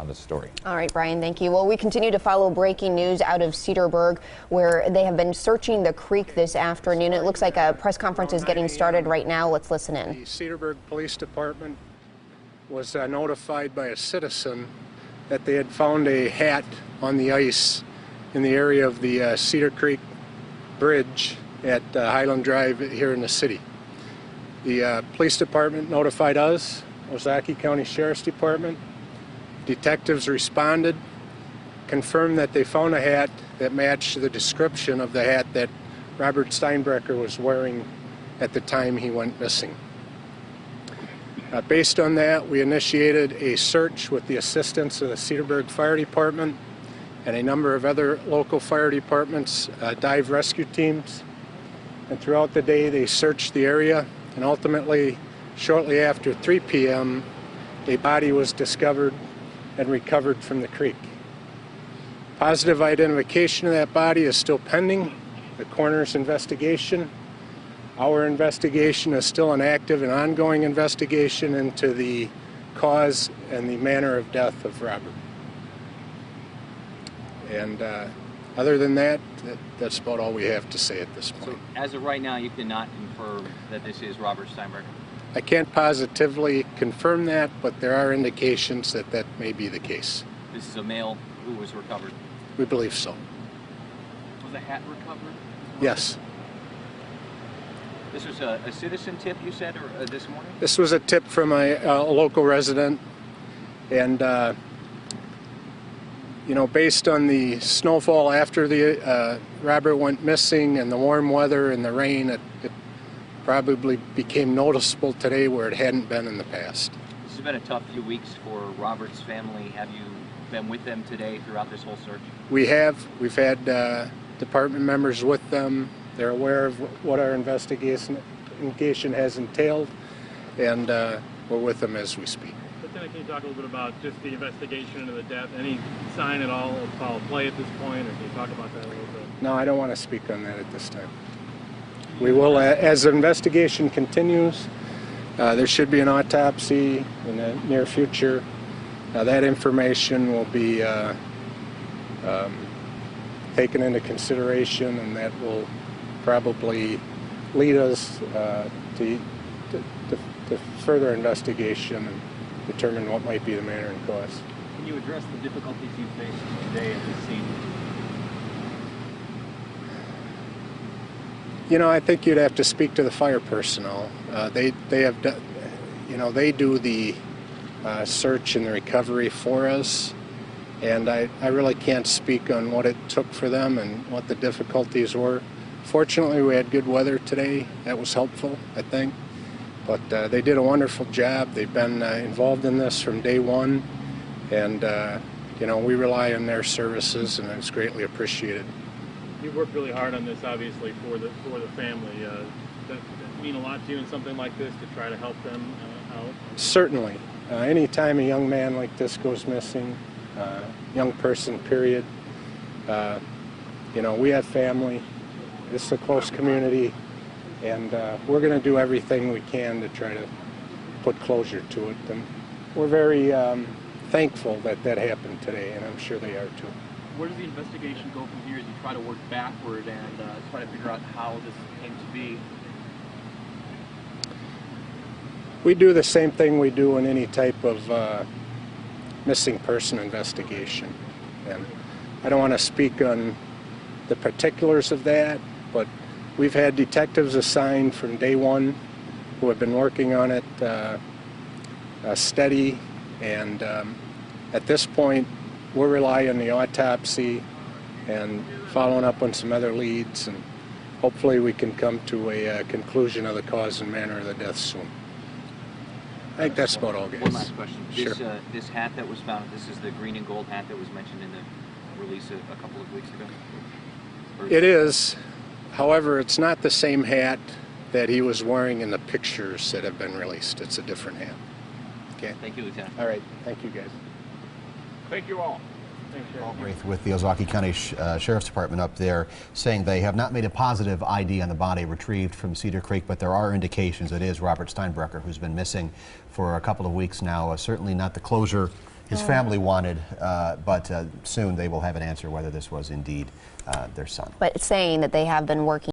on the story. All right, Brian, thank you. Well, we continue to follow breaking news out of Cedarburg, where they have been searching the creek this afternoon. It looks like a press conference is getting started right now. Let's listen in. The Cedarburg Police Department was notified by a citizen that they had found a hat on the ice in the area of the Cedar Creek Bridge at Highland Drive here in the city. The police department notified us, Ozaukee County Sheriff's Department. Detectives responded, confirmed that they found a hat that matched the description of the hat that Robert Steinbrecher was wearing at the time he went missing. Based on that, we initiated a search with the assistance of the Cedarburg Fire Department and a number of other local fire departments, dive rescue teams. And throughout the day, they searched the area, and ultimately, shortly after 3 p.m., a body was discovered and recovered from the creek. Positive identification of that body is still pending, the coroner's investigation. Our investigation is still an active and ongoing investigation into the cause and the manner of death of Robert. And other than that, that's about all we have to say at this point. So as of right now, you cannot confirm that this is Robert Steinbrecher? I can't positively confirm that, but there are indications that that may be the case. This is a male who was recovered? We believe so. Was the hat recovered? Yes. This was a citizen tip, you said, or this morning? This was a tip from a local resident, and you know, based on the snowfall after the Robert went missing and the warm weather and the rain, it probably became noticeable today where it hadn't been in the past. This has been a tough few weeks for Robert's family. Have you been with them today throughout this whole search? We have. We've had department members with them. They're aware of what our investigation has entailed, and we're with them as we speak. Lieutenant, can you talk a little bit about just the investigation into the death? Any sign at all of foul play at this point, or can you talk about that a little bit? No, I don't want to speak on that at this time. We will, as the investigation continues, there should be an autopsy in the near future. That information will be taken into consideration, and that will probably lead us to further investigation and determine what might be the manner and cause. Can you address the difficulties you faced today at this scene? You know, I think you'd have to speak to the fire personnel. They have done, you know, they do the search and the recovery for us, and I really can't speak on what it took for them and what the difficulties were. Fortunately, we had good weather today. That was helpful, I think. But they did a wonderful job. They've been involved in this from day one, and you know, we rely on their services, and it's greatly appreciated. You worked really hard on this, obviously, for the family. Does that mean a lot to you in something like this to try to help them out? Certainly. Anytime a young man like this goes missing, young person, period, you know, we have family. This is a close community, and we're going to do everything we can to try to put closure to it. And we're very thankful that that happened today, and I'm sure they are too. Where does the investigation go from here as you try to work backward and try to figure out how this came to be? We do the same thing we do in any type of missing person investigation. And I don't want to speak on the particulars of that, but we've had detectives assigned from day one who have been working on it steady, and at this point we're relying on the autopsy and following up on some other leads, and hopefully we can come to a conclusion of the cause and manner of the death soon. I think that's about all, guys. One last question. Sure. This hat that was found, this is the green and gold hat that was mentioned in the release a couple of weeks ago? It is. However, it's not the same hat that he was wearing in the pictures that have been released. It's a different hat. Okay? Thank you, Lieutenant. All right. Thank you, guys. Thank you all. Paul Braith with the Ozaukee County Sheriff's Department up there saying they have not made a positive ID on the body retrieved from Cedar Creek, but there are indications it is Robert Steinbrecher, who's been missing for a couple of weeks now. Certainly not the closure his family wanted, but soon they will have an answer whether this was indeed their son. But saying that they have been working